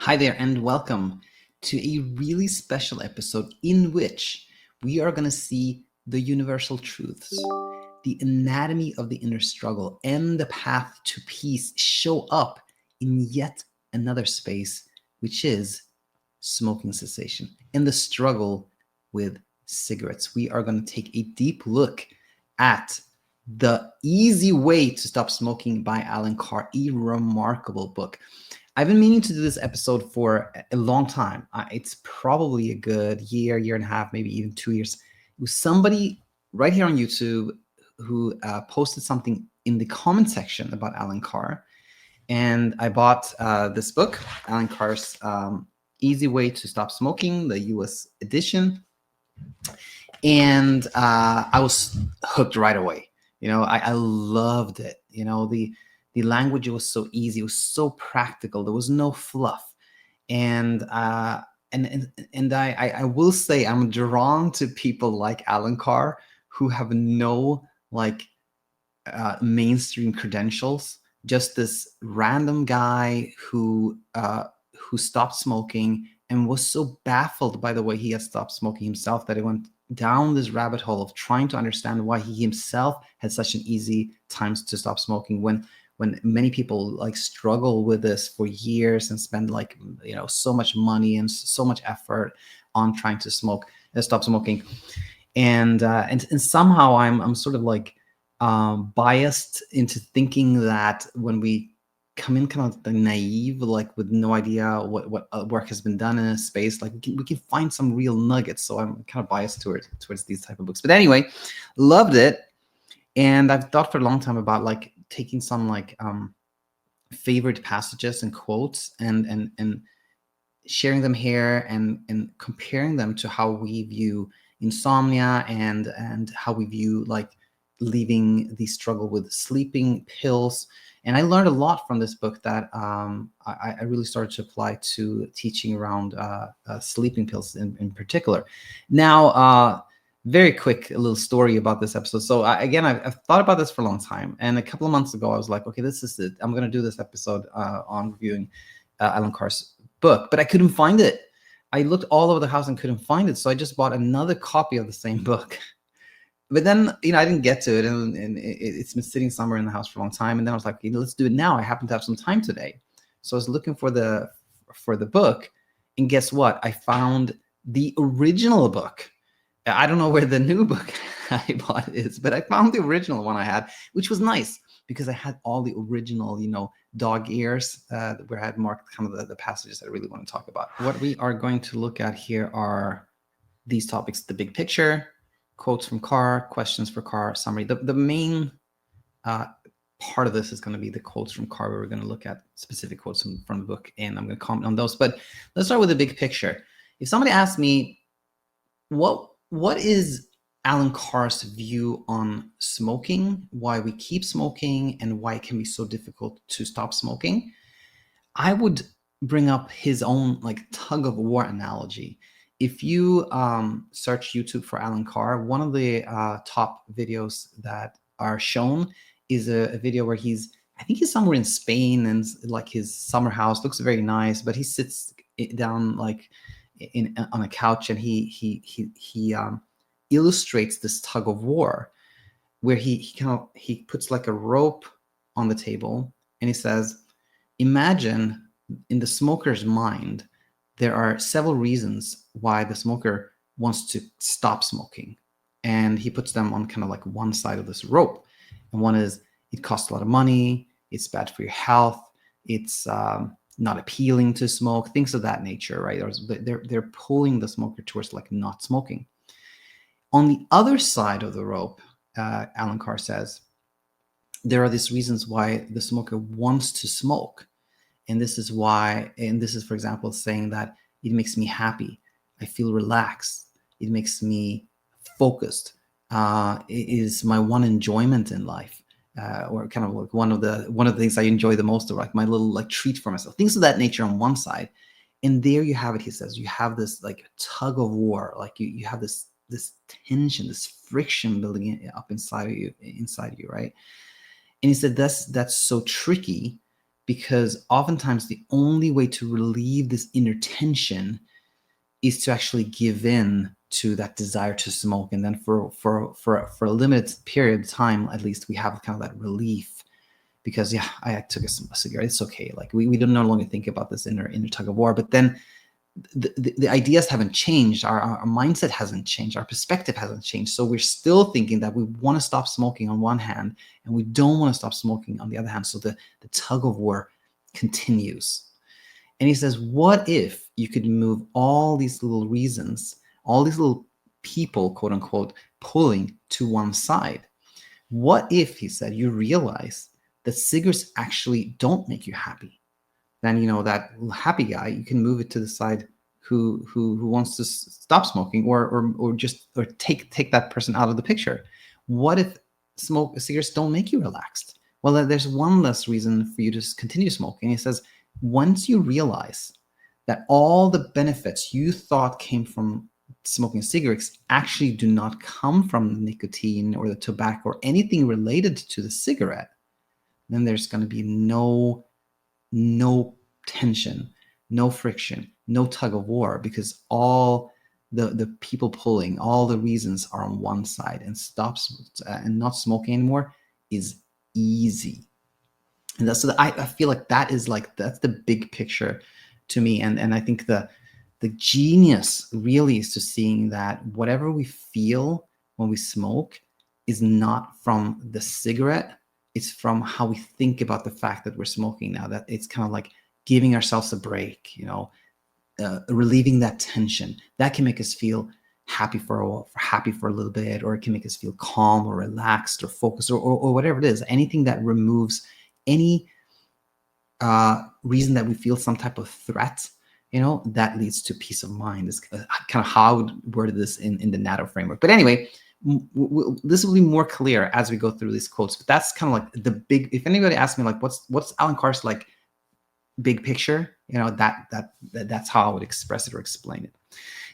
Hi there and welcome to a really special episode in which we are going to see the universal truths, the anatomy of the inner struggle, and the path to peace show up in yet another space, which is smoking cessation and the struggle with cigarettes. We are going to take a deep look at The Easy Way to Stop Smoking by Alan Carr, a remarkable book. I've been meaning to do this episode for a long time. It's probably a good year and a half, maybe even 2 years. It was somebody right here on YouTube who posted something in the comment section about Alan Carr. And I bought this book, Alan Carr's Easy Way to Stop Smoking, the US edition. And I was hooked right away. I loved it. The language was so easy. It was so practical. There was no fluff. And I will say I'm drawn to people like Alan Carr who have no mainstream credentials. Just this random guy who stopped smoking and was so baffled by the way he had stopped smoking himself that he went down this rabbit hole of trying to understand why he himself had such an easy time to stop smoking when many people struggle with this for years and spend so much money and so much effort on trying to stop smoking. And somehow I'm sort of biased into thinking that when we come in kind of naive, with no idea what work has been done in a space, we can find some real nuggets. So I'm kind of biased towards these type of books. But anyway, loved it. And I've thought for a long time about taking some favorite passages and quotes and sharing them here and comparing them to how we view insomnia and how we view leaving the struggle with sleeping pills. And I learned a lot from this book that I really started to apply to teaching around sleeping pills in particular. Now, very quick little story about this episode. So I've thought about this for a long time. And a couple of months ago, I was like, okay, this is it. I'm going to do this episode on reviewing Alan Carr's book, but I couldn't find it. I looked all over the house and couldn't find it. So I just bought another copy of the same book. But then, I didn't get to it, and it's been sitting somewhere in the house for a long time. And then I was like, let's do it now. I happen to have some time today. So I was looking for the book, and guess what? I found the original book. I don't know where the new book I bought is, but I found the original one I had, which was nice because I had all the original, dog ears where I had marked kind of the passages I really want to talk about. What we are going to look at here are these topics: the big picture, quotes from Carr, questions for Carr, summary. The main part of this is going to be the quotes from Carr, where we're going to look at specific quotes from the book, and I'm going to comment on those. But let's start with the big picture. If somebody asks me, what is Alan Carr's view on smoking, why we keep smoking, and why it can be so difficult to stop smoking, I would bring up his own tug of war analogy. If you search YouTube for Alan Carr, one of the top videos that are shown is a video where I think he's somewhere in Spain, and his summer house looks very nice, but he sits down on a couch, and he illustrates this tug of war where he puts a rope on the table, and he says, imagine in the smoker's mind there are several reasons why the smoker wants to stop smoking, and he puts them on kind of one side of this rope. And one is, it costs a lot of money, it's bad for your health, it's not appealing to smoke, things of that nature, right? They're pulling the smoker towards not smoking. On the other side of the rope, Alan Carr says, there are these reasons why the smoker wants to smoke. And this is, for example, saying that it makes me happy, I feel relaxed, it makes me focused, it is my one enjoyment in life. Or kind of one of the things I enjoy the most, or my little treat for myself, things of that nature on one side. And there you have it. He says you have this tug of war, you have this tension, this friction building up inside of you, right? And he said that's so tricky because oftentimes the only way to relieve this inner tension is to actually give in to that desire to smoke. And then for a limited period of time, at least, we have kind of that relief, because yeah, I took a cigarette, it's okay. Like we don't no longer think about this inner tug of war. But then the ideas haven't changed, our mindset hasn't changed, our perspective hasn't changed. So we're still thinking that we want to stop smoking on one hand, and we don't want to stop smoking on the other hand. So the tug of war continues. And he says, what if you could move all these little reasons, all these little people, quote unquote, pulling to one side? What if, he said, you realize that cigarettes actually don't make you happy? Then, that happy guy, you can move it to the side who wants to stop smoking, or take that person out of the picture. What if cigarettes don't make you relaxed? Well, there's one less reason for you to continue smoking. He says, once you realize that all the benefits you thought came from smoking cigarettes actually do not come from the nicotine or the tobacco or anything related to the cigarette, then there's going to be no tension, no friction, no tug of war, because all the people pulling, all the reasons are on one side, and not smoking anymore is easy. And that's, so I feel like that's the big picture to me. And I think the genius really is to seeing that whatever we feel when we smoke is not from the cigarette. It's from how we think about the fact that we're smoking now, that it's kind of like giving ourselves a break, relieving that tension. That can make us feel happy for a little bit, or it can make us feel calm or relaxed or focused, or whatever it is. Anything that removes any reason that we feel some type of threat, that leads to peace of mind. Is kind of how I would word this in the NATO framework. But anyway, this will be more clear as we go through these quotes. But that's kind of like the big. If anybody asks me like, what's Alan Carr's like big picture, that's how I would express it or explain it.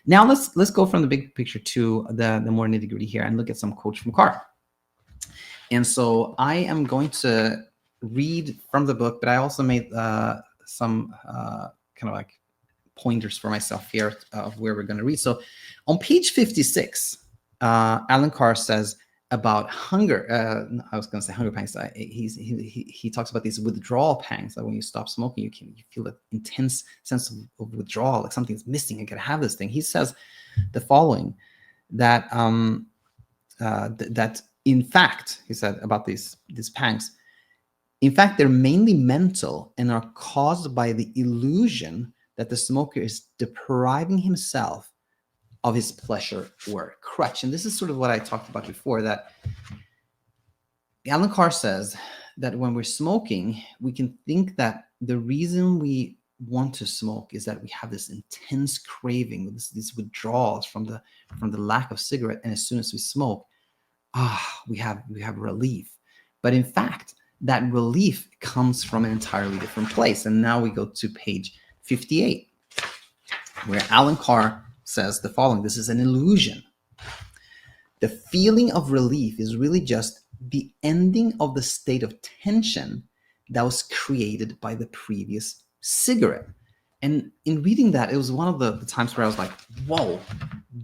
Now let's go from the big picture to the more nitty gritty here and look at some quotes from Carr. And so I am going to read from the book, but I also made some kind of like pointers for myself here of where we're going to read. So on page 56, Alan Carr says about hunger. I was going to say hunger pangs. He talks about these withdrawal pangs. That when you stop smoking, you feel that intense sense of withdrawal, like something's missing. I got to have this thing. He says the following, that that in fact, he said about these pangs, in fact, they're mainly mental and are caused by the illusion that the smoker is depriving himself of his pleasure or crutch. And this is sort of what I talked about before, that Alan Carr says that when we're smoking, we can think that the reason we want to smoke is that we have this intense craving, these withdrawals from the lack of cigarette, and as soon as we smoke, we have relief. But in fact, that relief comes from an entirely different place. And now we go to page 58, where Alan Carr says the following. This is an illusion. The feeling of relief is really just the ending of the state of tension that was created by the previous cigarette. And in reading that, it was one of the times where I was like, whoa,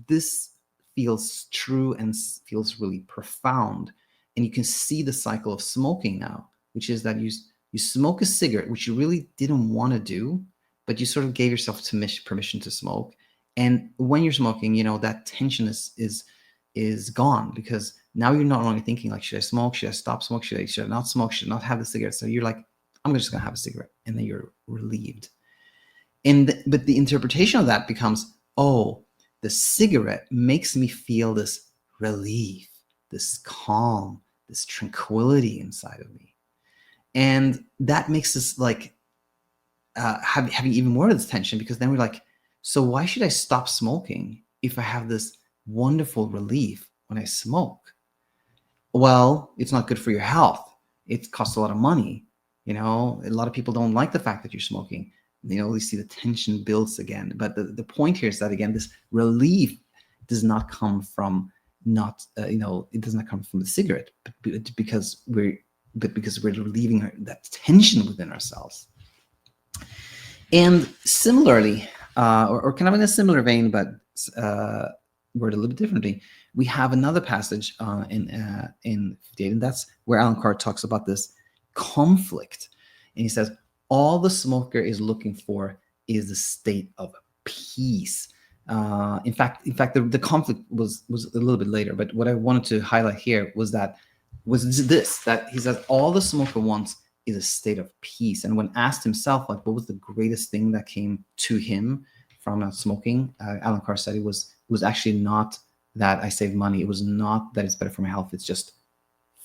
this feels true and feels really profound. And you can see the cycle of smoking now, which is that you smoke a cigarette, which you really didn't want to do, but you sort of gave yourself permission to smoke. And when you're smoking, that tension is gone, because now you're not only thinking like, should I smoke? Should I stop smoke? Should I not smoke? Should I not have the cigarette? So you're like, I'm just going to have a cigarette. And then you're relieved. But the interpretation of that becomes, oh, the cigarette makes me feel this relief, this calm, this tranquility inside of me. And that makes us like having even more of this tension, because then we're like, so why should I stop smoking if I have this wonderful relief when I smoke? Well, it's not good for your health. It costs a lot of money. A lot of people don't like the fact that you're smoking. We see the tension builds again. But the point here is that, again, this relief does not come from it does not come from the cigarette, but because we're relieving that tension within ourselves. And similarly, or kind of in a similar vein, but worded a little bit differently, we have another passage in 58, and that's where Alan Carr talks about this conflict. And he says, all the smoker is looking for is the state of peace. In fact, the conflict was a little bit later, but what I wanted to highlight here was that he says all the smoker wants is a state of peace. And when asked himself, like, what was the greatest thing that came to him from not smoking, Alan Carr said it was actually not that I saved money. It was not that it's better for my health. It's just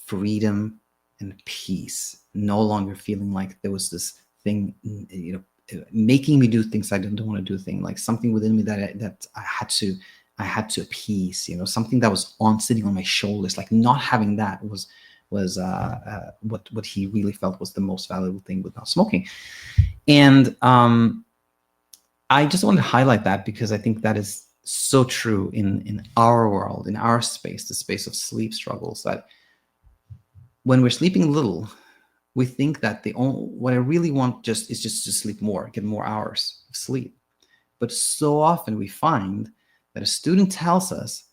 freedom and peace. No longer feeling like there was this thing, making me do things I don't want to do. Thing like something within me that I had to appease. Something that was sitting on my shoulders. Like not having that was what he really felt was the most valuable thing with not smoking. And I just want to highlight that because I think that is so true in our world, in our space, the space of sleep struggles, that when we're sleeping little, we think that what I really want is just to sleep more, get more hours of sleep. But so often we find that a student tells us,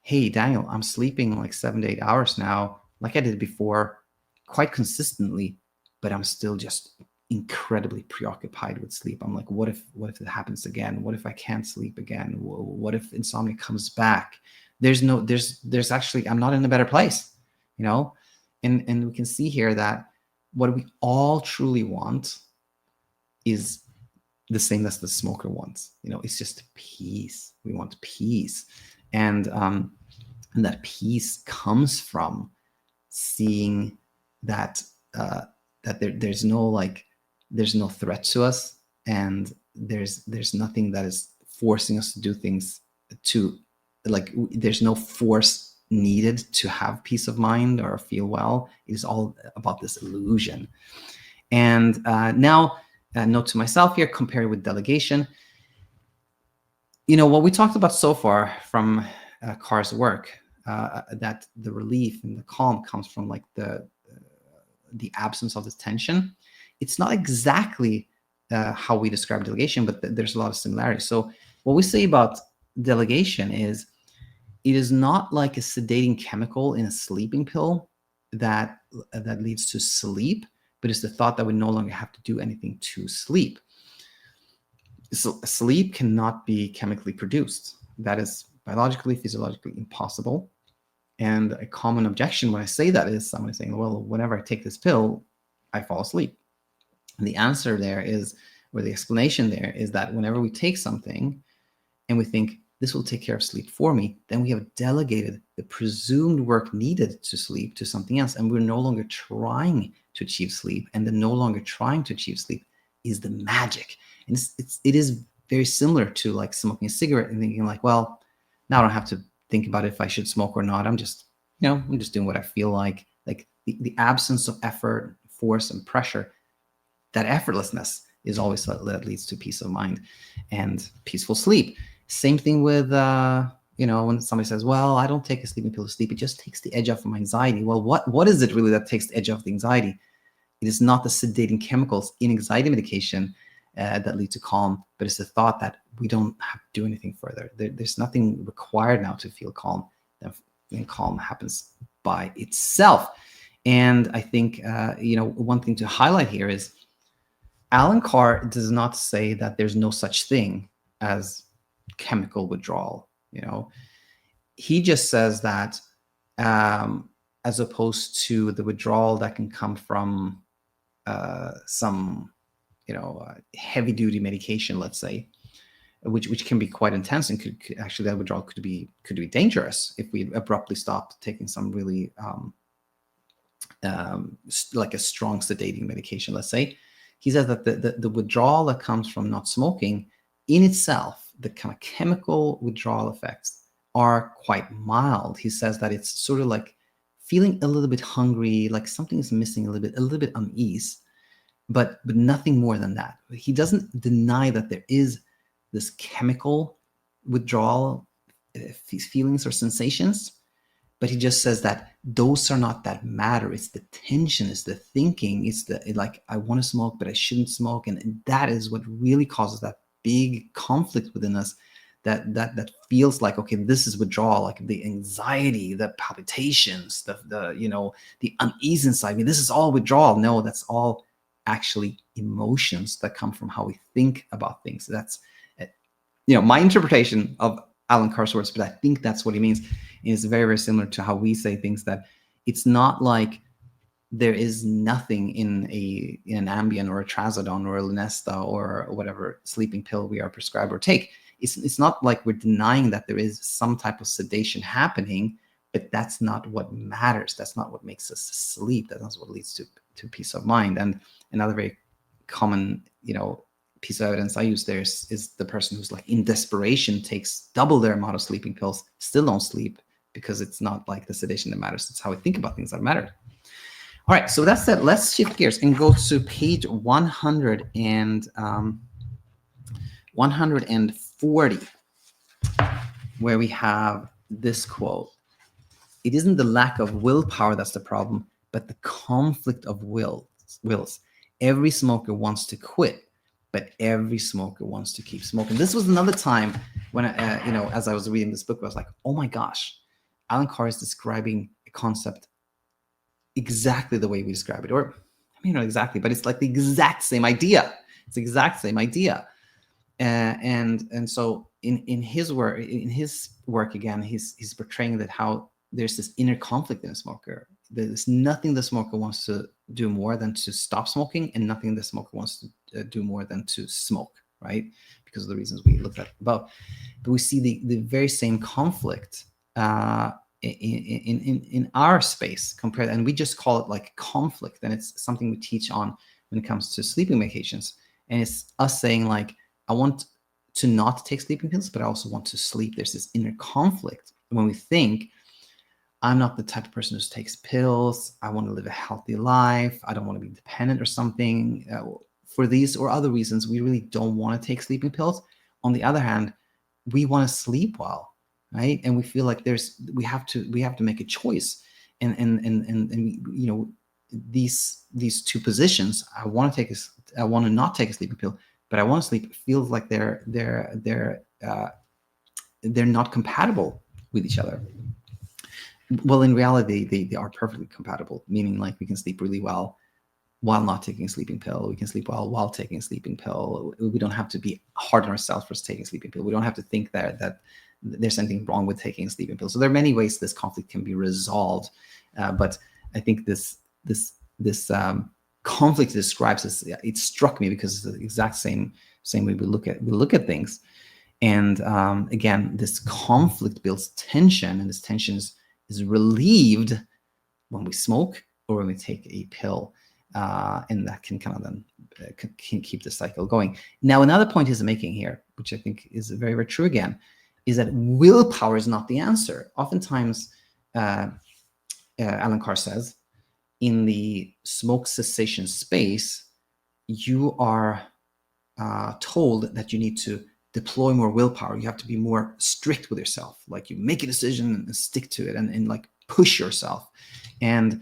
hey, Daniel, I'm sleeping like 7 to 8 hours now, like I did before, quite consistently, but I'm still just incredibly preoccupied with sleep. I'm like, what if it happens again? What if I can't sleep again? What if insomnia comes back? There's actually, I'm not in a better place, and we can see here that what we all truly want is the same as the smoker wants. It's just peace. We want peace, and that peace comes from seeing that there's no threat to us, and there's nothing that is forcing us to do things there's no force needed to have peace of mind or feel well. It is all about this illusion. And now, note to myself here, compared with delegation, what we talked about so far from Carr's work, that the relief and the calm comes from like the absence of this tension. It's not exactly how we describe delegation, but there's a lot of similarities. So what we say about delegation is it is not like a sedating chemical in a sleeping pill that leads to sleep, but it's the thought that we no longer have to do anything to sleep. So sleep cannot be chemically produced. That is biologically, physiologically impossible. And a common objection when I say that is someone is saying, well, whenever I take this pill, I fall asleep. And the answer there is, or the explanation there is that whenever we take something and we think this will take care of sleep for me, then we have delegated the presumed work needed to sleep to something else. And we're no longer trying to achieve sleep. And the no longer trying to achieve sleep is the magic. And it is very similar to like smoking a cigarette and thinking like, well, now I don't have to think about if I should smoke or not. I'm just doing what I feel like. Like the absence of effort, force, and pressure, that effortlessness is always that leads to peace of mind and peaceful sleep. Same thing with, when somebody says, well, I don't take a sleeping pill to sleep. It just takes the edge off of my anxiety. Well, what is it really that takes the edge off the anxiety? It is not the sedating chemicals in anxiety medication that lead to calm, but it's the thought that we don't have to do anything further. There's nothing required now to feel calm. Then calm happens by itself. And I think, one thing to highlight here is Alan Carr does not say that there's no such thing as chemical withdrawal. He just says that as opposed to the withdrawal that can come from some heavy duty medication, let's say, which can be quite intense and could actually, that withdrawal could be dangerous if we abruptly stopped taking some really like a strong sedating medication, let's say. He says that the withdrawal that comes from not smoking in itself, the kind of chemical withdrawal effects are quite mild. He says that it's sort of like feeling a little bit hungry, like something is missing a little bit unease, but nothing more than that. He doesn't deny that there is this chemical withdrawal feelings or sensations, but he just says that those are not that matter. It's the tension, it's the thinking, it's the like, I want to smoke, but I shouldn't smoke. And that is what really causes that big conflict within us that feels like, okay, this is withdrawal, like the anxiety, the palpitations, the unease inside. I mean, this is all withdrawal. No, that's all actually emotions that come from how we think about things. That's my interpretation of Alan Carr's words, but I think that's what he means. It's very, very similar to how we say things, that it's not like there is nothing in an Ambien or a Trazodone or a Lunesta or whatever sleeping pill we are prescribed or take. It's not like we're denying that there is some type of sedation happening, but that's not what matters. That's not what makes us sleep. That's what leads to peace of mind. And another very common, piece of evidence I use there is the person who's like in desperation takes double their amount of sleeping pills, still don't sleep, because it's not like the sedation that matters. It's how we think about things that matter. All right, so that's it. Let's shift gears and go to page 140, where we have this quote. It isn't the lack of willpower that's the problem, but the conflict of wills. Every smoker wants to quit, but every smoker wants to keep smoking. This was another time when, as I was reading this book, I was like, oh my gosh, Alan Carr is describing a concept exactly the way we describe it. Or, not exactly, but it's like the exact same idea. It's the exact same idea. And so in his work again, he's portraying that how there's this inner conflict in a smoker. There's nothing the smoker wants to do more than to stop smoking, and nothing the smoker wants to do more than to smoke, right? Because of the reasons we looked at above. But we see the very same conflict in our space compared, and we just call it like conflict, and it's something we teach on when it comes to sleeping medications. And it's us saying like, I want to not take sleeping pills, but I also want to sleep. There's this inner conflict when we think, I'm not the type of person who takes pills. I want to live a healthy life. I don't want to be dependent or something. For these or other reasons, we really don't want to take sleeping pills. On the other hand, we want to sleep well, right? And we feel like we have to make a choice. And these two positions, I want to not take a sleeping pill, but I want to sleep, feels like they're not compatible with each other. Well, in reality, they are perfectly compatible, meaning like we can sleep really well while not taking a sleeping pill. We can sleep well while taking a sleeping pill. We don't have to be hard on ourselves for taking a sleeping pill. We don't have to think that there's anything wrong with taking a sleeping pill. So there are many ways this conflict can be resolved. But I think this conflict describes us. It struck me because it's the exact same way we look at things. And again, this conflict builds tension, and this tension is relieved when we smoke or when we take a pill, and that can kind of then can keep the cycle going. Now, another point he's making here, which I think is very, very true again, is that willpower is not the answer. Oftentimes, Alan Carr says, in the smoke cessation space, you are told that you need to deploy more willpower. You have to be more strict with yourself. Like you make a decision and stick to it and like push yourself. And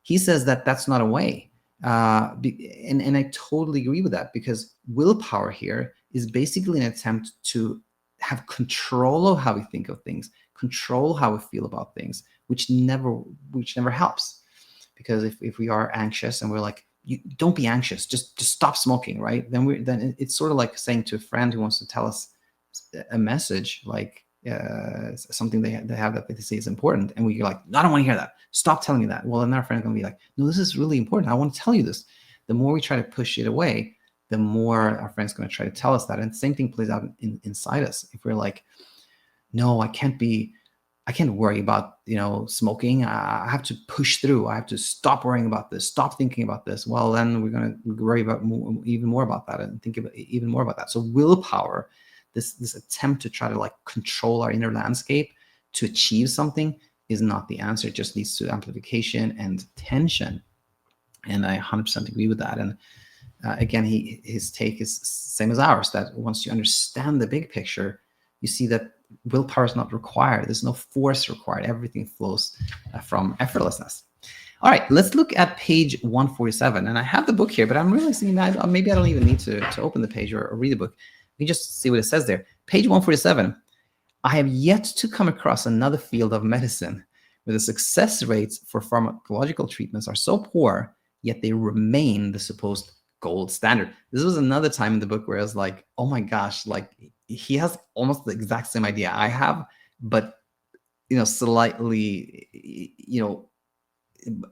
he says that that's not a way. And I totally agree with that, because willpower here is basically an attempt to have control of how we think of things, control how we feel about things, which never helps. Because if we are anxious and we're like, you don't be anxious, just stop smoking, right? Then it's sort of like saying to a friend who wants to tell us a message, like something they have that they say is important, and we're like, I don't want to hear that. Stop telling me that. Well, then our friend is going to be like, no, this is really important. I want to tell you this. The more we try to push it away, the more our friend's going to try to tell us that. And the same thing plays out inside us. If we're like, no, I can't worry about, smoking. I have to push through. I have to stop worrying about this, stop thinking about this. Well, then we're going to worry about even more about that and think about even more about that. So willpower, this attempt to try to like control our inner landscape to achieve something, is not the answer. It just leads to amplification and tension. And I 100% agree with that. And again, his take is same as ours, that once you understand the big picture, you see that willpower is not required. There's no force required. Everything flows from effortlessness. All right, let's look at page 147. And I have the book here, but I'm realizing that maybe I don't even need to open the page or read the book. You can just see what it says there. Page 147. I have yet to come across another field of medicine where the success rates for pharmacological treatments are so poor, yet they remain the supposed gold standard. This was another time in the book where I was like, oh my gosh, like he has almost the exact same idea I have, but slightly,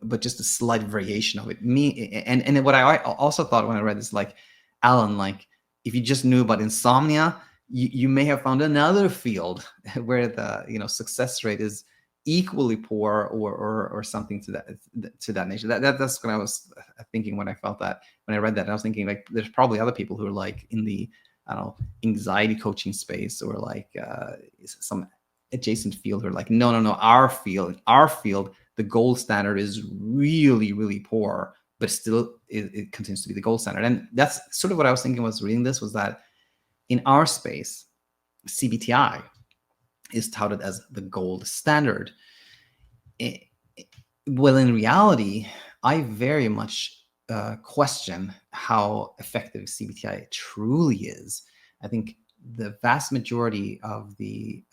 but just a slight variation of it. And what I also thought when I read this, like, Alan, like if you just knew about insomnia, you may have found another field where the success rate is equally poor or something to that nature. That's what I was thinking when I read that. I was thinking, like, there's probably other people who are like in the, I don't know, anxiety coaching space or like some adjacent field who are like, no, our field, the gold standard is really, really poor, but still it continues to be the gold standard. And that's sort of what I was thinking was reading this, was that in our space, CBT-I is touted as the gold standard. Well, in reality, I very much question how effective CBT-I truly is. I think the vast majority of the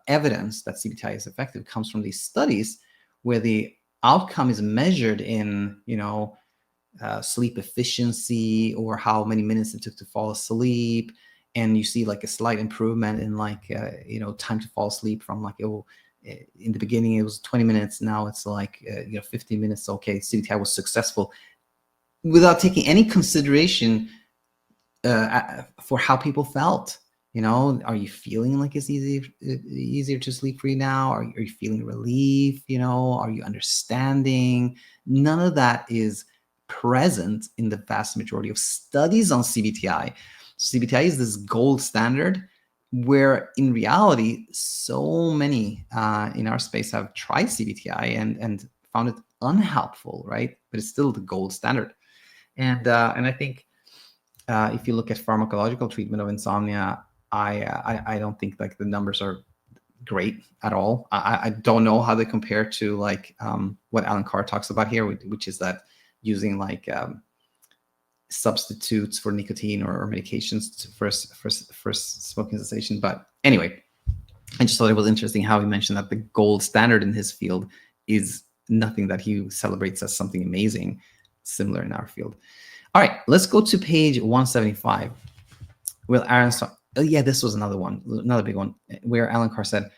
evidence that CBT-I is effective comes from these studies where the outcome is measured in, sleep efficiency or how many minutes it took to fall asleep. And you see like a slight improvement in like, time to fall asleep from like, in the beginning it was 20 minutes. Now it's like, 15 minutes. Okay, CBT-I was successful without taking any consideration for how people felt. Are you feeling like it's easier to sleep free now? Are you feeling relief? Are you understanding? None of that is present in the vast majority of studies on CBT-I. CBT-I is this gold standard where in reality, so many in our space have tried CBT-I and found it unhelpful, right? But it's still the gold standard. And I think if you look at pharmacological treatment of insomnia, I don't think like the numbers are great at all. I don't know how they compare to like what Alan Carr talks about here, which is that using like substitutes for nicotine or medications for smoking cessation. But anyway, I just thought it was interesting how he mentioned that the gold standard in his field is nothing that he celebrates as something amazing, similar in our field. All right, let's go to page 175. Well, this was another big one, where Alan Carr said,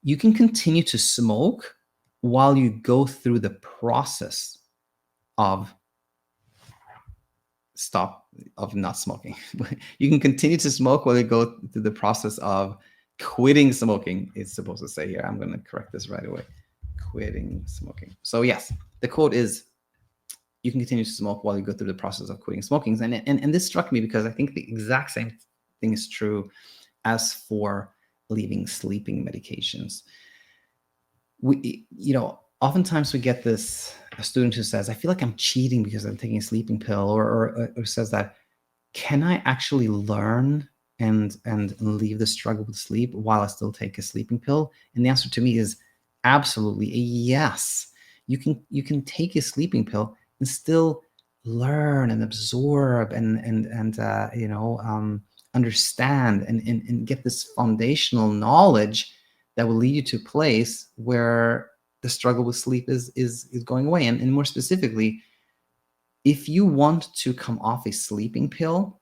you can continue to smoke while you go through the process of not smoking. You can continue to smoke while you go through the process of quitting smoking. It's supposed to say here. I'm going to correct this right away. Quitting smoking. So yes, the quote is, you can continue to smoke while you go through the process of quitting smoking. And this struck me because I think the exact same thing is true as for leaving sleeping medications. Oftentimes we get a student who says, I feel like I'm cheating because I'm taking a sleeping pill, or says that, can I actually learn and leave the struggle with sleep while I still take a sleeping pill? And the answer to me is absolutely a yes. You can take a sleeping pill and still learn and absorb and understand and get this foundational knowledge that will lead you to a place where the struggle with sleep is going away. And more specifically, if you want to come off a sleeping pill,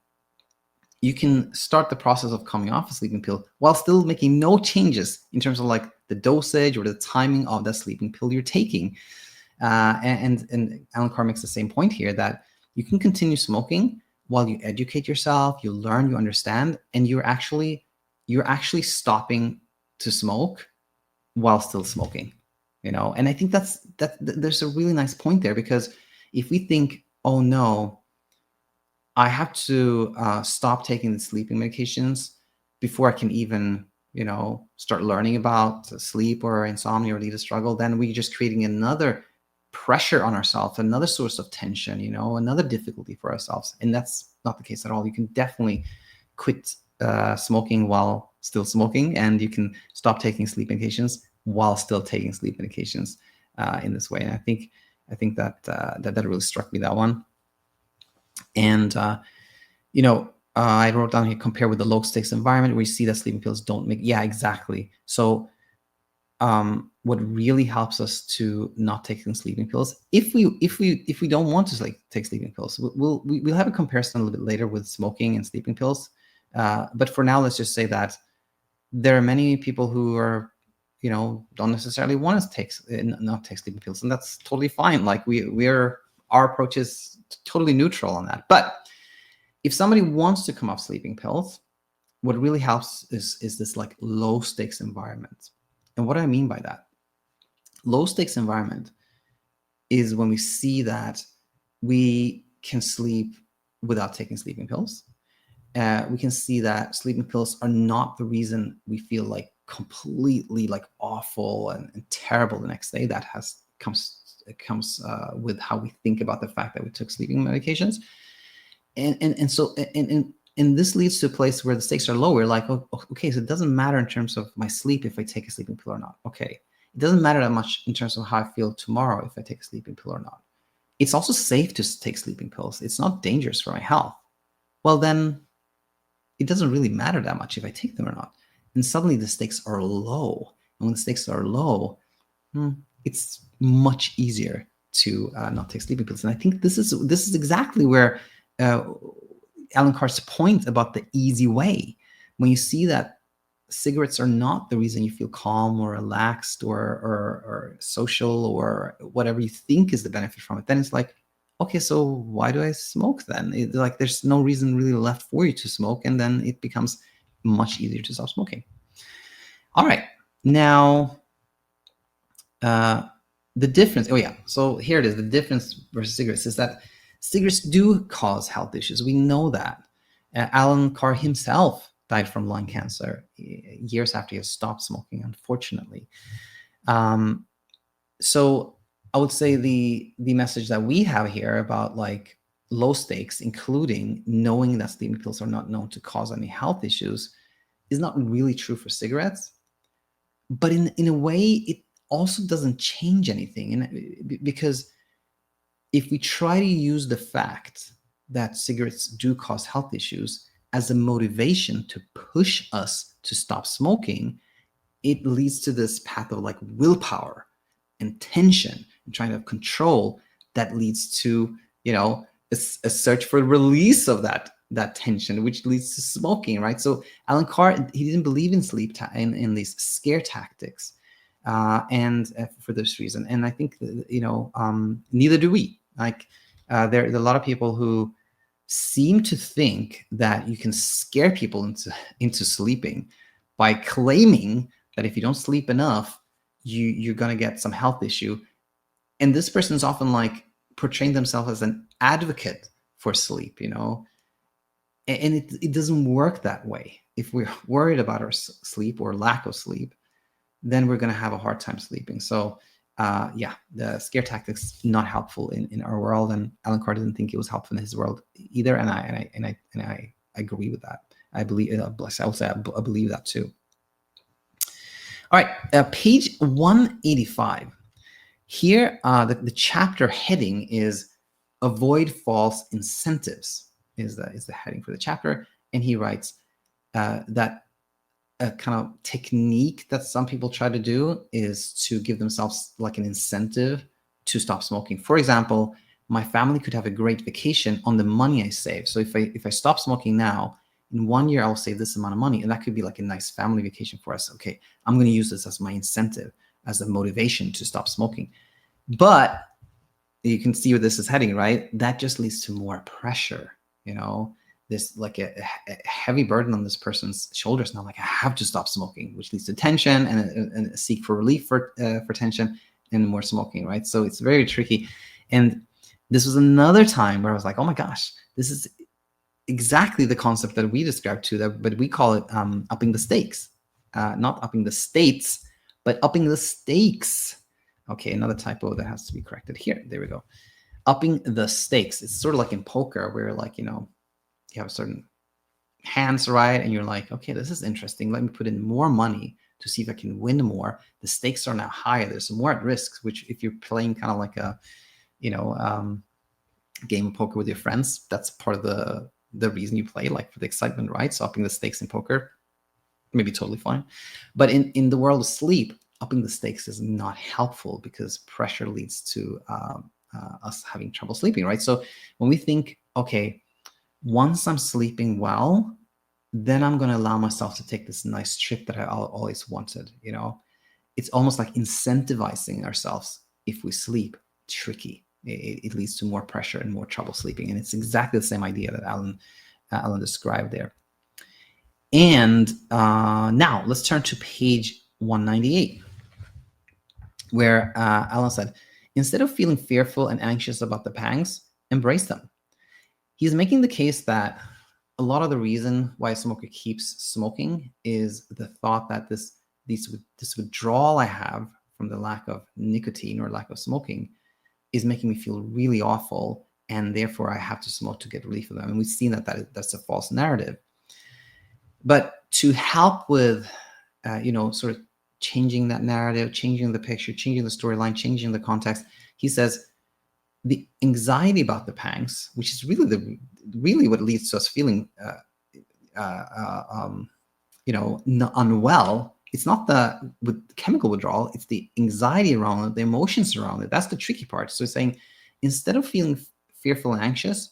you can start the process of coming off a sleeping pill while still making no changes in terms of like the dosage or the timing of that sleeping pill you're taking. And Alan Carr makes the same point here, that you can continue smoking while you educate yourself, you learn, you understand, and you're actually stopping to smoke while still smoking. And I think that there's a really nice point there, because if we think, oh no, I have to stop taking the sleeping medications before I can even start learning about sleep or insomnia or lead a struggle, then we're just creating another pressure on ourselves, another source of tension, another difficulty for ourselves. And that's not the case at all. You can definitely quit smoking while still smoking, and you can stop taking sleep medications while still taking sleep medications in this way. And I think that that really struck me, that one. And I wrote down here, compare with the low stakes environment where you see that sleeping pills don't make. Yeah, exactly. So what really helps us to not taking sleeping pills, if we don't want to take sleeping pills, we'll have a comparison a little bit later with smoking and sleeping pills. But for now, let's just say that there are many people who are, don't necessarily want to not take sleeping pills, and that's totally fine. Like our approach is totally neutral on that. But if somebody wants to come off sleeping pills, what really helps is this like low stakes environment. And what do I mean by that? Low stakes environment is when we see that we can sleep without taking sleeping pills. We can see that sleeping pills are not the reason we feel like completely like awful and terrible the next day. That comes with how we think about the fact that we took sleeping medications. And this leads to a place where the stakes are lower. Like, okay, so it doesn't matter in terms of my sleep if I take a sleeping pill or not. Okay, it doesn't matter that much in terms of how I feel tomorrow if I take a sleeping pill or not. It's also safe to take sleeping pills. It's not dangerous for my health. Well, then it doesn't really matter that much if I take them or not. And suddenly the stakes are low. And when the stakes are low, it's much easier to not take sleeping pills. And I think this is exactly where Alan Carr's point about the easy way. When you see that cigarettes are not the reason you feel calm or relaxed or social or whatever you think is the benefit from it, then it's like, okay, so why do I smoke then? Like there's no reason really left for you to smoke, and then it becomes much easier to stop smoking. All right, now the difference. Oh yeah, so here it is. The difference versus cigarettes is that cigarettes do cause health issues. We know that. Alan Carr himself died from lung cancer years after he had stopped smoking, unfortunately. So I would say the message that we have here about like low stakes, including knowing that sleeping pills are not known to cause any health issues, is not really true for cigarettes. But in a way, it also doesn't change anything, because if we try to use the fact that cigarettes do cause health issues as a motivation to push us to stop smoking, it leads to this path of like willpower and tension and trying to have control that leads to, a search for release of that tension, which leads to smoking, right? So Alan Carr, he didn't believe in in these scare tactics, and for this reason. And I think, neither do we. Like, there are a lot of people who seem to think that you can scare people into sleeping by claiming that if you don't sleep enough, you're going to get some health issue. And this person is often like portraying themselves as an advocate for sleep, and it doesn't work that way. If we're worried about our sleep or lack of sleep, then we're going to have a hard time sleeping. So the scare tactics not helpful in our world, and Alan Carr didn't think it was helpful in his world either. And I agree with that. I believe, I believe that too. All right, page 185. Here, the chapter heading is "Avoid False Incentives." Is the heading for the chapter, and he writes that a kind of technique that some people try to do is to give themselves like an incentive to stop smoking. For example, my family could have a great vacation on the money I save. So if I stop smoking now, in 1 year, I'll save this amount of money. And that could be like a nice family vacation for us. Okay, I'm going to use this as my incentive, as a motivation to stop smoking. But you can see where this is heading, right? That just leads to more pressure, This like a heavy burden on this person's shoulders now. Like, I have to stop smoking, which leads to tension and a seek for relief for tension and more smoking, right? So it's very tricky. And this was another time where I was like, oh my gosh, this is exactly the concept that we described too, but we call it upping the stakes, not upping the states, but upping the stakes. Okay, another typo that has to be corrected here. There we go. Upping the stakes. It's sort of like in poker where, like, you have a certain hands, right? And you're like, okay, this is interesting. Let me put in more money to see if I can win more. The stakes are now higher. There's more at risk, which if you're playing kind of like a, game of poker with your friends, that's part of the reason you play, like for the excitement, right? So upping the stakes in poker, maybe totally fine. But in the world of sleep, upping the stakes is not helpful because pressure leads to us having trouble sleeping, right? So when we think, okay, once I'm sleeping well, then I'm going to allow myself to take this nice trip that I always wanted. It's almost like incentivizing ourselves. If we sleep, tricky. It leads to more pressure and more trouble sleeping. And it's exactly the same idea that Alan described there. And now let's turn to page 198, where Alan said, instead of feeling fearful and anxious about the pangs, embrace them. He's making the case that a lot of the reason why a smoker keeps smoking is the thought that this withdrawal I have from the lack of nicotine or lack of smoking is making me feel really awful, and therefore I have to smoke to get relief of them. And we've seen that's a false narrative. But to help with, sort of changing that narrative, changing the picture, changing the storyline, changing the context, he says the anxiety about the pangs, which is really what leads to us feeling, unwell. It's not with chemical withdrawal, it's the anxiety around it, the emotions around it. That's the tricky part. So he's saying, instead of feeling fearful and anxious,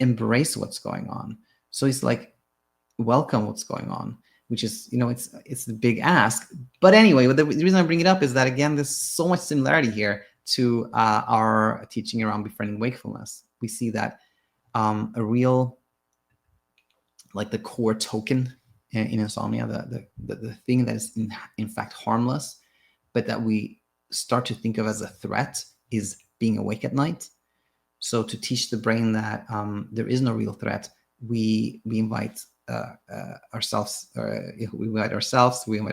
embrace what's going on. So he's like, welcome what's going on, which is, it's the big ask. But anyway, the reason I bring it up is that, again, there's so much similarity here to our teaching around befriending wakefulness. We see that a real, like the core token in insomnia, the thing that is in fact harmless, but that we start to think of as a threat, is being awake at night. So to teach the brain that there is no real threat, we invite ourselves, we invite our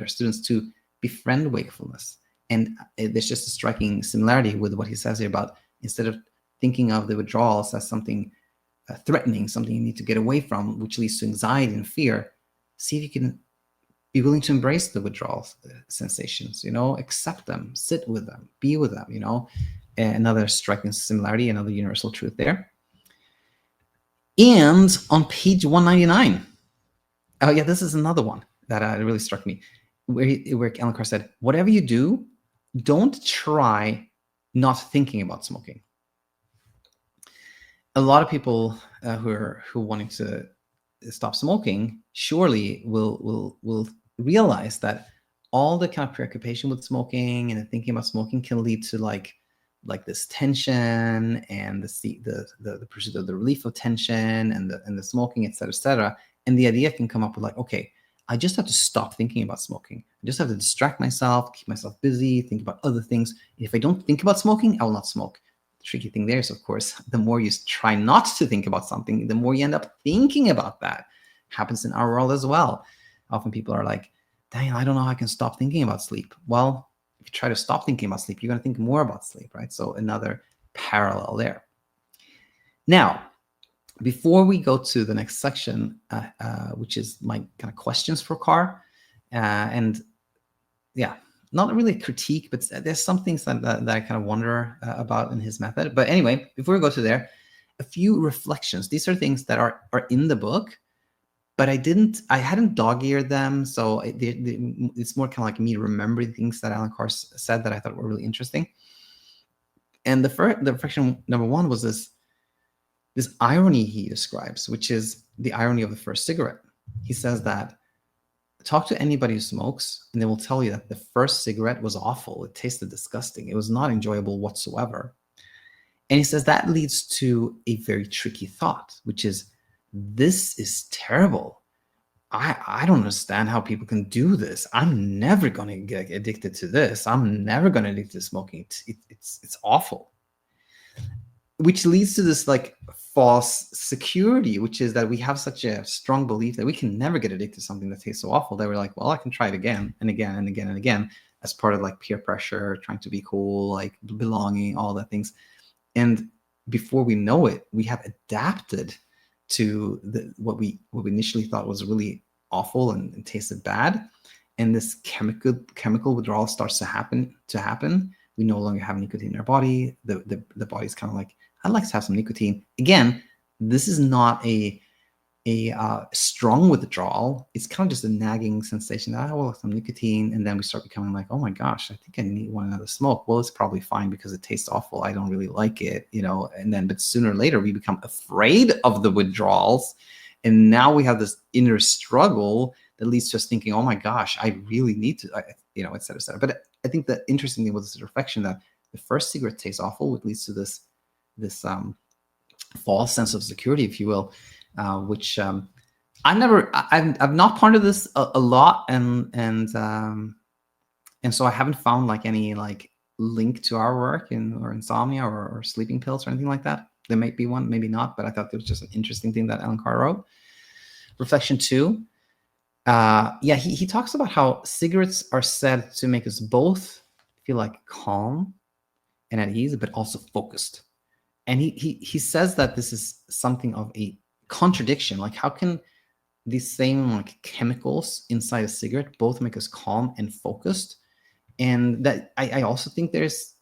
students to befriend wakefulness. And there's just a striking similarity with what he says here about, instead of thinking of the withdrawals as something threatening, something you need to get away from, which leads to anxiety and fear, see if you can be willing to embrace the withdrawal sensations, accept them, sit with them, be with them, another striking similarity, another universal truth there. And on page 199, oh yeah, this is another one that really struck me, where Alan Carr said, whatever you do, don't try not thinking about smoking. A lot of people who are wanting to stop smoking surely will realize that all the kind of preoccupation with smoking and thinking about smoking can lead to like this tension and the pursuit of the relief of tension and the smoking, et cetera, and the idea can come up with like, okay, I just have to stop thinking about smoking. I just have to distract myself, keep myself busy, think about other things. If I don't think about smoking, I will not smoke. The tricky thing there is, of course, the more you try not to think about something, the more you end up thinking about that. Happens in our world as well. Often people are like, dang, I don't know how I can stop thinking about sleep. Well, if you try to stop thinking about sleep, you're going to think more about sleep, right? So another parallel there. Now, before we go to the next section, which is my kind of questions for Carr, and yeah, not really a critique, but there's some things that I kind of wonder about in his method. But anyway, before we go to there, a few reflections. These are things that are in the book, but I hadn't dog-eared them, so it's more kind of like me remembering things that Alan Carr said that I thought were really interesting. And the reflection number one was this irony he describes, which is the irony of the first cigarette. He says that, talk to anybody who smokes, and they will tell you that the first cigarette was awful. It tasted disgusting. It was not enjoyable whatsoever. And he says that leads to a very tricky thought, which is, this is terrible. I don't understand how people can do this. I'm never going to get addicted to this. I'm never going to addict to smoking. It's awful. Which leads to this like false security, which is that we have such a strong belief that we can never get addicted to something that tastes so awful that we're like, well, I can try it again and again and again and again, as part of like peer pressure, trying to be cool, like belonging, all the things. And before we know it, we have adapted to what we initially thought was really awful and tasted bad, and this chemical withdrawal starts to happen. We no longer have nicotine in our body. The body's kind of like, I'd like to have some nicotine again. This is not a strong withdrawal. It's kind of just a nagging sensation that I will some nicotine, and then we start becoming like, oh my gosh, I think I need one another smoke. Well, it's probably fine because it tastes awful. I don't really like it, and then, but sooner or later we become afraid of the withdrawals, and now we have this inner struggle that leads to us thinking, oh my gosh, I really need to, et cetera, et cetera. But I think the interesting thing was this reflection that the first cigarette tastes awful, which leads to this false sense of security, if you will, which I've not pondered this a lot, and so I haven't found like any like link to our work or insomnia or sleeping pills or anything like that. There might be one, maybe not, but I thought it was just an interesting thing that Alan Carr wrote. Reflection 2. He talks about how cigarettes are said to make us both feel like calm and at ease, but also focused. And he says that this is something of a contradiction. Like, how can these same like chemicals inside a cigarette both make us calm and focused? And that I also think there's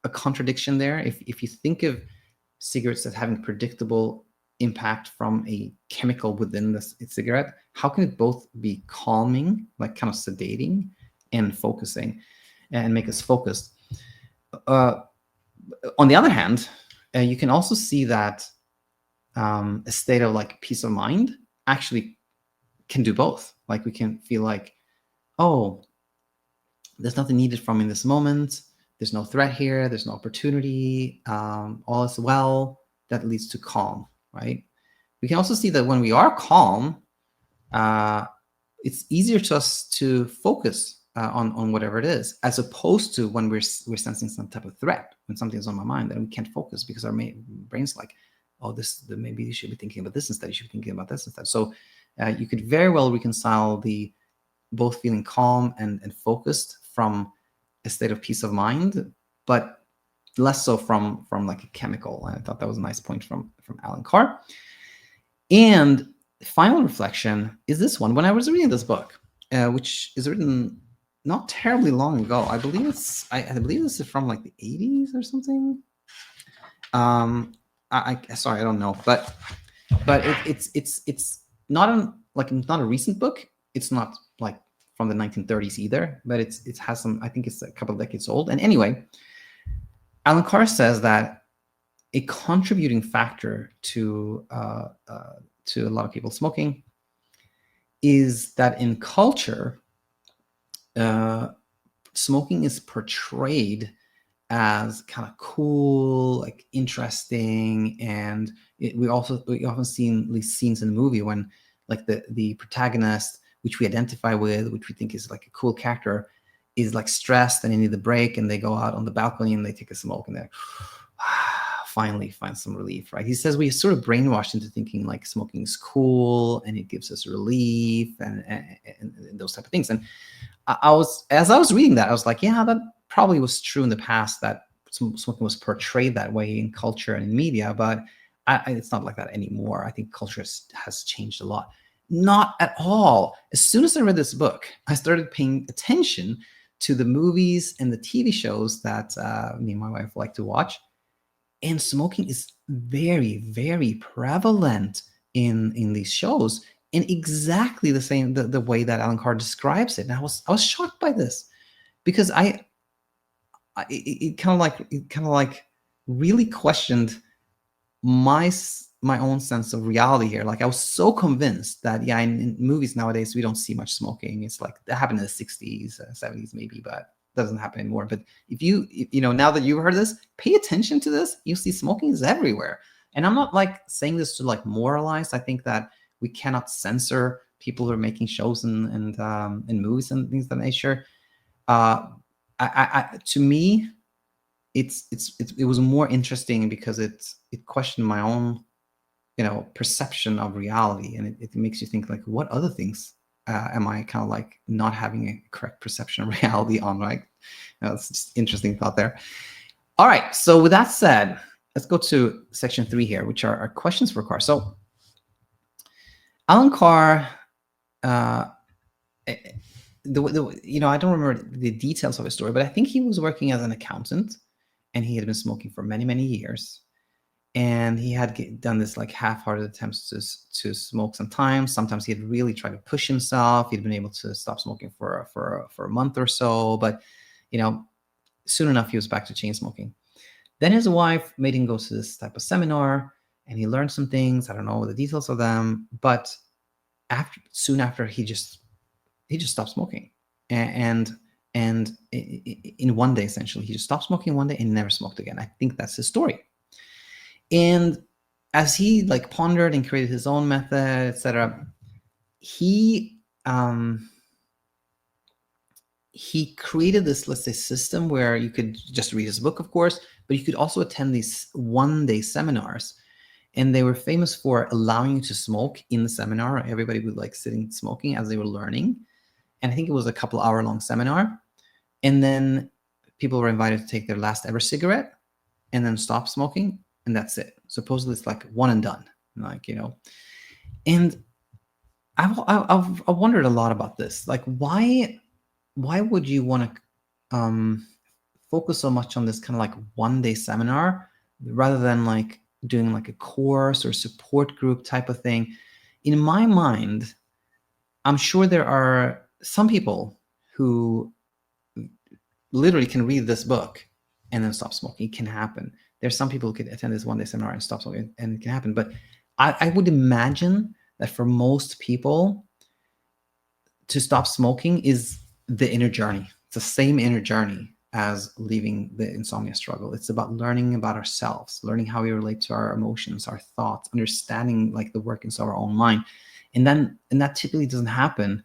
a contradiction there. If you think of cigarettes as having predictable impact from a chemical within the cigarette, how can it both be calming, like kind of sedating, and focusing, and make us focused? On the other hand, you can also see that a state of like peace of mind actually can do both. Like, we can feel like, oh, there's nothing needed from me in this moment. There's no threat here. There's no opportunity. All is well. That leads to calm, right? We can also see that when we are calm, it's easier to us to focus on whatever it is, as opposed to when we're sensing some type of threat, when something's on my mind, then we can't focus because our brain's like, oh, maybe you should be thinking about this instead. You should be thinking about this instead. So you could very well reconcile the both feeling calm and focused from a state of peace of mind, but less so from like a chemical. And I thought that was a nice point from Alan Carr. And final reflection is this one. When I was reading this book, which is written not terribly long ago, I believe this is from like the 80s or something. Sorry, I don't know, but it's not not a recent book. It's not like from the 1930s either, but it has some, I think it's a couple of decades old. And anyway, Alan Carr says that a contributing factor to a lot of people smoking is that in culture, smoking is portrayed as kind of cool, like interesting, and we often see these scenes in the movie when like the protagonist, which we identify with, which we think is like a cool character, is like stressed and they need a break, and they go out on the balcony and they take a smoke, and they're finally find some relief, right? He says we sort of brainwashed into thinking like smoking is cool and it gives us relief and those type of things. And as I was reading that, I was like, yeah, that probably was true in the past, that smoking was portrayed that way in culture and in media, but it's not like that anymore. I think culture has changed a lot. Not at all. As soon as I read this book, I started paying attention to the movies and the TV shows that me and my wife like to watch. And smoking is very, very prevalent in these shows, in exactly the same the way that Alan Carr describes it. And I was shocked by this, because it kind of like really questioned my own sense of reality here. Like, I was so convinced that in movies nowadays we don't see much smoking. It's like that happened in the 60s, 70s maybe, but doesn't happen anymore. But if you now that you've heard this, pay attention to this. You see smoking is everywhere. And I'm not like saying this to like moralize. I think that we cannot censor people who are making shows and movies and things of that nature. To me, it was more interesting because it questioned my own perception of reality, and it makes you think like, what other things am I kind of like not having a correct perception of reality on, right? That's just interesting thought there. All right, so with that said, let's go to section 3 here, which are questions for Carr. So Alan Carr, uh, I don't remember the details of his story, but I think he was working as an accountant, and he had been smoking for many, many years. And he had done this like half-hearted attempts to smoke sometimes. Sometimes he had really tried to push himself. He'd been able to stop smoking for a month or so, but soon enough he was back to chain smoking. Then his wife made him go to this type of seminar, and he learned some things. I don't know the details of them, but soon after he just stopped smoking, and in one day, essentially, he just stopped smoking one day and never smoked again. I think that's his story. And as he like pondered and created his own method, etc., he created this, let's say, system where you could just read his book, of course, but you could also attend these one-day seminars. And they were famous for allowing you to smoke in the seminar. Everybody would like sitting smoking as they were learning. And I think it was a couple hour-long seminar. And then people were invited to take their last ever cigarette and then stop smoking. And that's it. Supposedly it's like one and done, And I've wondered a lot about this. Like, why would you want to focus so much on this kind of like one-day seminar rather than like doing like a course or support group type of thing? In my mind, I'm sure there are some people who literally can read this book and then stop smoking. It can happen. There's some people who could attend this one-day seminar and stop smoking, and it can happen. But I would imagine that for most people, to stop smoking is the inner journey. It's the same inner journey as leaving the insomnia struggle. It's about learning about ourselves, learning how we relate to our emotions, our thoughts, understanding like the workings of our own mind. And that typically doesn't happen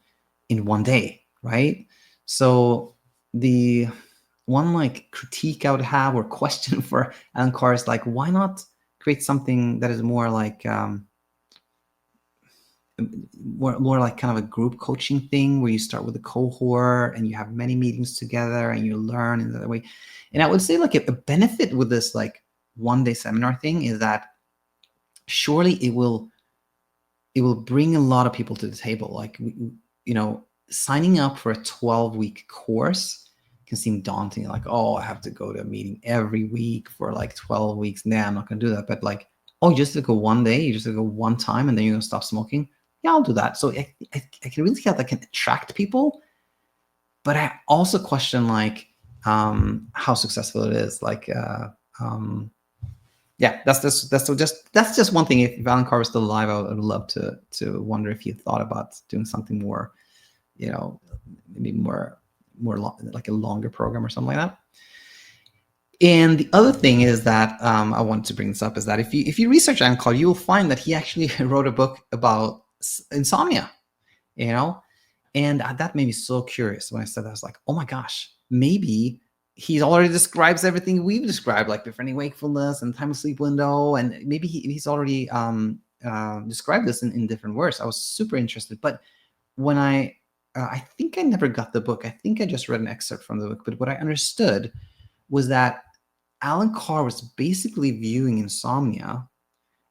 in one day, right? So the one like critique I would have or question for Alan Carr is like, why not create something that is more like more like kind of a group coaching thing where you start with a cohort and you have many meetings together and you learn in that way. And I would say like a benefit with this like one-day seminar thing is that surely it will bring a lot of people to the table. Like, signing up for a 12-week course can seem daunting. Like, oh, I have to go to a meeting every week for like 12 weeks. Nah, I'm not going to do that. But like, oh, you just to go one day, you just to go one time, and then you're going to stop smoking. Yeah, I'll do that. So I can really see how that can attract people. But I also question like how successful it is. Like, yeah, that's just one thing. If Alan Carr was still alive, I would love to wonder if he thought about doing something more, maybe more like a longer program or something like that. And the other thing is that I want to bring this up is that if you research Alan Carr, you will find that he actually wrote a book about insomnia, and that made me so curious when I said that. I was like, oh my gosh, maybe he already describes everything we've described, like befriending wakefulness and time of sleep window, and maybe he's already described this in different words. I was super interested, but when I think I never got the book. I think I just read an excerpt from the book, but what I understood was that Alan Carr was basically viewing insomnia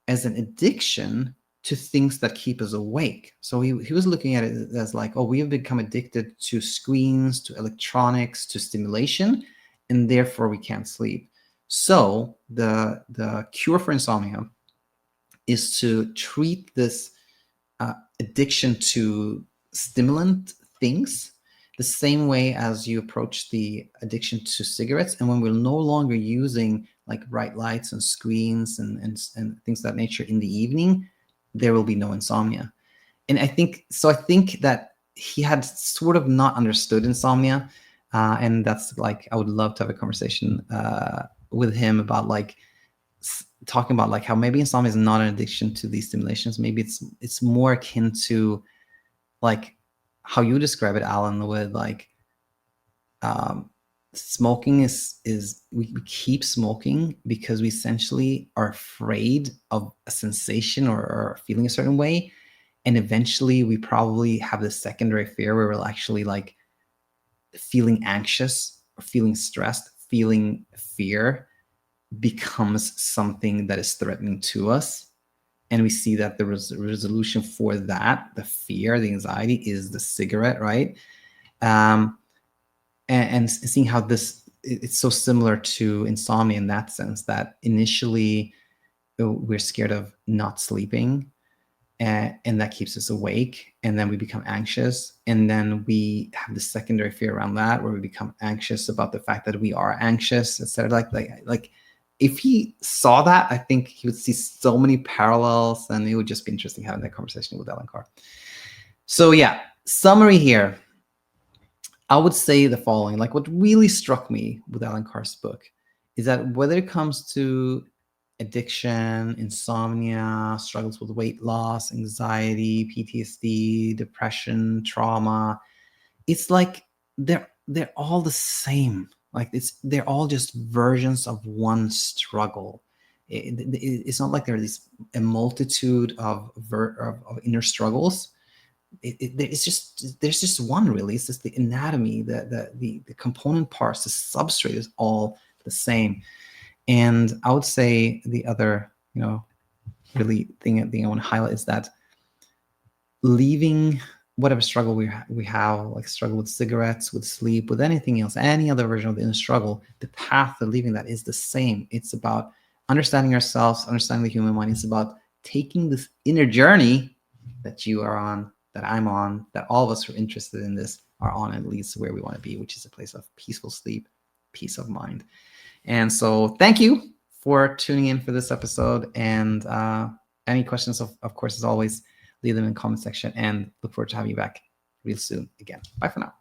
as an addiction to things that keep us awake. So he was looking at it as like, oh, we have become addicted to screens, to electronics, to stimulation, and therefore we can't sleep. So the cure for insomnia is to treat this addiction to stimulant things the same way as you approach the addiction to cigarettes. And when we're no longer using like bright lights and screens and things of that nature in the evening, there will be no insomnia. And I think that he had sort of not understood insomnia. And that's like, I would love to have a conversation with him about like talking about like how maybe insomnia is not an addiction to these stimulations. Maybe it's more akin to like how you describe it, Alan, with like smoking is we keep smoking because we essentially are afraid of a sensation or feeling a certain way, and eventually we probably have this secondary fear where we're actually like feeling anxious or feeling stressed, feeling fear becomes something that is threatening to us. And we see that the resolution for that, the fear, the anxiety, is the cigarette, right? And seeing how it's so similar to insomnia in that sense, that initially we're scared of not sleeping, and that keeps us awake, and then we become anxious, and then we have the secondary fear around that, where we become anxious about the fact that we are anxious, etc. Like if he saw that, I think he would see so many parallels, and it would just be interesting having that conversation with Alan Carr. So yeah, summary here. I would say the following. Like, what really struck me with Alan Carr's book is that whether it comes to addiction, insomnia, struggles with weight loss, anxiety, PTSD, depression, trauma, it's like they're all the same. Like they're all just versions of one struggle. It's not like there's a multitude of inner struggles. There's just one, really. It's just the anatomy, the component parts, the substrate is all the same. And I would say the other, really thing I want to highlight is that leaving whatever struggle we have, like struggle with cigarettes, with sleep, with anything else, any other version of the inner struggle, the path to leaving that is the same. It's about understanding ourselves, understanding the human mind. It's about taking this inner journey that you are on, that I'm on, that all of us who are interested in this are on, and leads to where we want to be, which is a place of peaceful sleep, peace of mind. And so thank you for tuning in for this episode. And any questions, of course, as always, leave them in the comment section, and look forward to having you back real soon again. Bye for now.